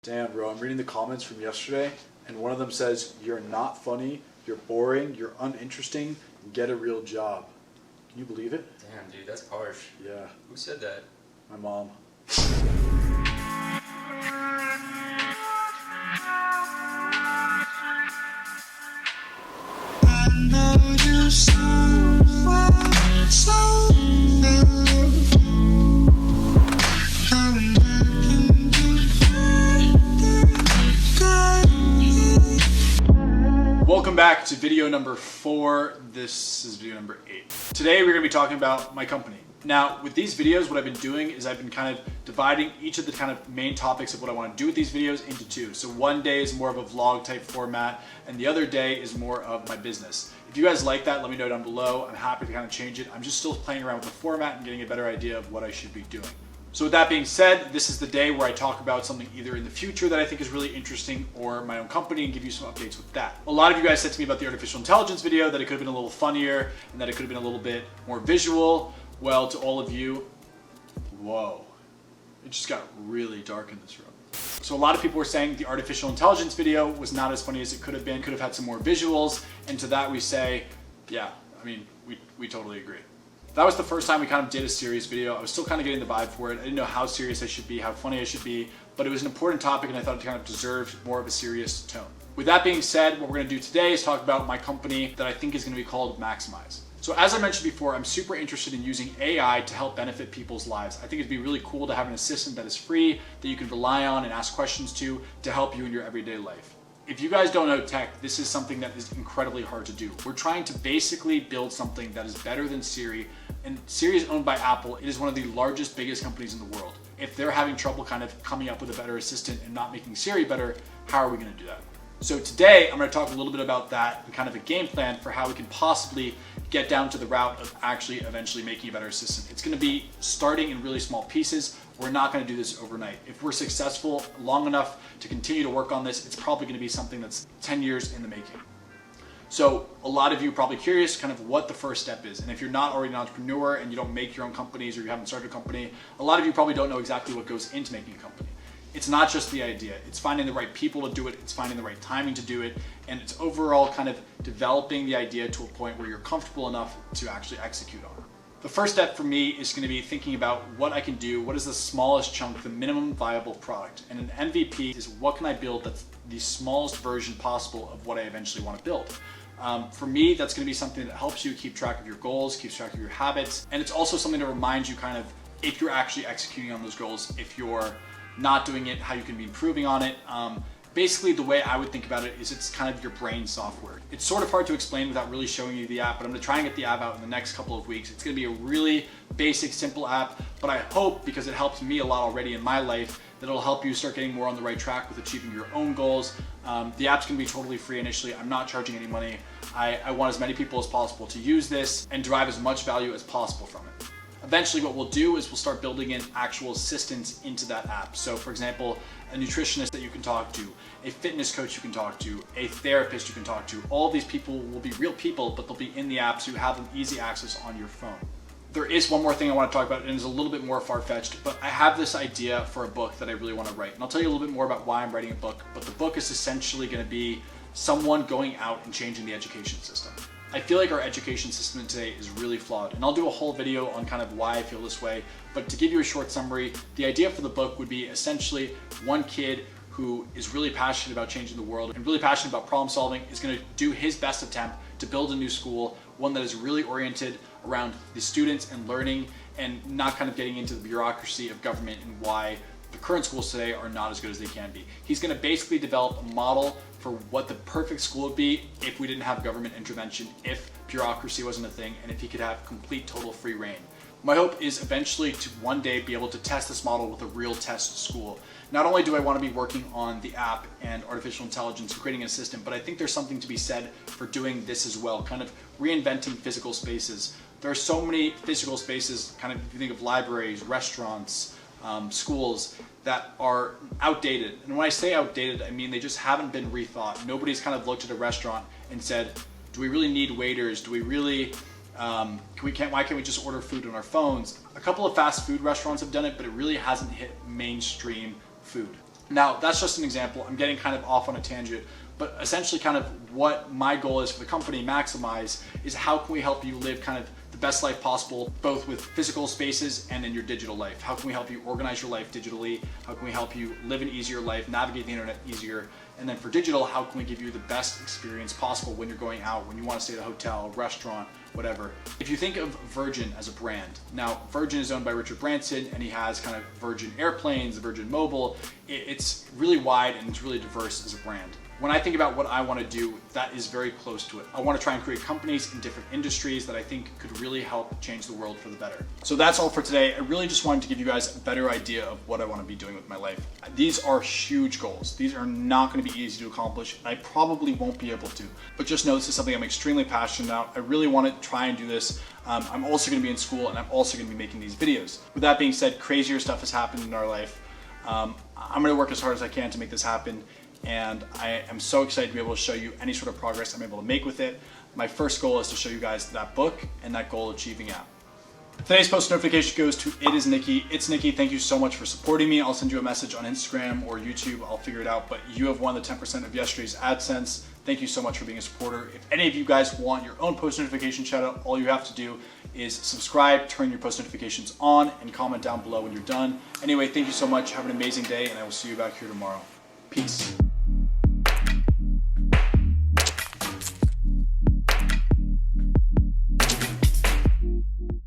Damn, bro, I'm reading the comments from yesterday, and one of them says, "You're not funny, you're boring, you're uninteresting, get a real job." Can you believe it? Damn, dude, that's harsh. Yeah. Who said that? My mom. Welcome back to video number 4. This is video number 8. Today we're going to be talking about my company. Now with these videos, what I've been doing is I've been kind of dividing each of the kind of main topics of what I want to do with these videos into two. So one day is more of a vlog type format and the other day is more of my business. If you guys like that, let me know down below. I'm happy to kind of change it. I'm just still playing around with the format and getting a better idea of what I should be doing. So with that being said, this is the day where I talk about something either in the future that I think is really interesting or my own company and give you some updates with that. A lot of you guys said to me about the artificial intelligence video that it could have been a little funnier and that it could have been a little bit more visual. Well, to all of you, whoa, it just got really dark in this room. So a lot of people were saying the artificial intelligence video was not as funny as it could have been, could have had some more visuals. And to that we say, yeah, I mean, we totally agree. That was the first time we kind of did a serious video. I was still kind of getting the vibe for it. I didn't know how serious I should be, how funny I should be, but it was an important topic and I thought it kind of deserved more of a serious tone. With that being said, what we're gonna do today is talk about my company that I think is gonna be called Maximize. So as I mentioned before, I'm super interested in using AI to help benefit people's lives. I think it'd be really cool to have an assistant that is free, that you can rely on and ask questions to help you in your everyday life. If you guys don't know tech, this is something that is incredibly hard to do. We're trying to basically build something that is better than Siri, and Siri is owned by Apple. It is one of the largest, biggest companies in the world. If they're having trouble kind of coming up with a better assistant and not making Siri better, how are we gonna do that? So today, I'm gonna talk a little bit about that and kind of a game plan for how we can possibly get down to the route of actually eventually making a better assistant. It's gonna be starting in really small pieces. We're not gonna do this overnight. If we're successful long enough to continue to work on this, it's probably gonna be something that's 10 years in the making. So a lot of you are probably curious kind of what the first step is. And if you're not already an entrepreneur and you don't make your own companies or you haven't started a company, a lot of you probably don't know exactly what goes into making a company. It's not just the idea, it's finding the right people to do it, it's finding the right timing to do it, and it's overall kind of developing the idea to a point where you're comfortable enough to actually execute on it. The first step for me is going to be thinking about what I can do, what is the smallest chunk, the minimum viable product. And an MVP is what can I build that's the smallest version possible of what I eventually want to build. For me, that's going to be something that helps you keep track of your goals, keeps track of your habits, and it's also something to remind you kind of if you're actually executing on those goals, if you're not doing it, how you can be improving on it. Basically, the way I would think about it is it's kind of your brain software. It's sort of hard to explain without really showing you the app, but I'm gonna try and get the app out in the next couple of weeks. It's gonna be a really basic, simple app, but I hope, because it helps me a lot already in my life, that it'll help you start getting more on the right track with achieving your own goals. The app's gonna be totally free initially. I'm not charging any money. I want as many people as possible to use this and derive as much value as possible from it. Eventually what we'll do is we'll start building in actual assistants into that app. So for example, a nutritionist that you can talk to, a fitness coach you can talk to, a therapist you can talk to. All of these people will be real people, but they'll be in the app so you have them easy access on your phone. There is one more thing I want to talk about, and it's a little bit more far-fetched, but I have this idea for a book that I really want to write. And I'll tell you a little bit more about why I'm writing a book, but the book is essentially going to be someone going out and changing the education system. I feel like our education system today is really flawed, and I'll do a whole video on kind of why I feel this way, but to give you a short summary, the idea for the book would be essentially one kid who is really passionate about changing the world and really passionate about problem solving is going to do his best attempt to build a new school, one that is really oriented around the students and learning and not kind of getting into the bureaucracy of government and why the current schools today are not as good as they can be. He's going to basically develop a model for what the perfect school would be if we didn't have government intervention, if bureaucracy wasn't a thing, and if he could have complete total free reign. My hope is eventually to one day be able to test this model with a real test school. Not only do I want to be working on the app and artificial intelligence and creating an assistant, but I think there's something to be said for doing this as well, kind of reinventing physical spaces. There are so many physical spaces, kind of if you think of libraries, restaurants, schools that are outdated. And when I say outdated, I mean they just haven't been rethought. Nobody's kind of looked at a restaurant and said, do we really need waiters? Do we really, why can't we just order food on our phones? A couple of fast food restaurants have done it, but it really hasn't hit mainstream food. Now, that's just an example. I'm getting kind of off on a tangent, but essentially kind of what my goal is for the company, Maximize, is how can we help you live kind of the best life possible, both with physical spaces and in your digital life. How can we help you organize your life digitally? How can we help you live an easier life, navigate the internet easier? And then for digital, how can we give you the best experience possible when you're going out, when you want to stay at a hotel, restaurant, whatever. If you think of Virgin as a brand, now Virgin is owned by Richard Branson and he has kind of Virgin Airplanes, Virgin Mobile. It's really wide and it's really diverse as a brand. When I think about what I want to do, that is very close to it. I want to try and create companies in different industries that I think could really help change the world for the better. So that's all for today. I really just wanted to give you guys a better idea of what I want to be doing with my life. These are huge goals. These are not going to be easy to accomplish. I probably won't be able to, but just know this is something I'm extremely passionate about. I really want to try and do this. I'm also going to be in school and I'm also going to be making these videos. With that being said, crazier stuff has happened in our life. I'm going to work as hard as I can to make this happen. And I am so excited to be able to show you any sort of progress I'm able to make with it. My first goal is to show you guys that book and that goal achieving app. Today's post notification goes to It Is Nikki. It's Nikki, thank you so much for supporting me. I'll send you a message on Instagram or YouTube, I'll figure it out, but you have won the 10% of yesterday's Adsense. Thank you so much for being a supporter. If any of you guys want your own post notification shout out, all you have to do is subscribe, turn your post notifications on, and comment down below when you're done. Anyway, thank you so much, have an amazing day, and I will see you back here tomorrow. Peace.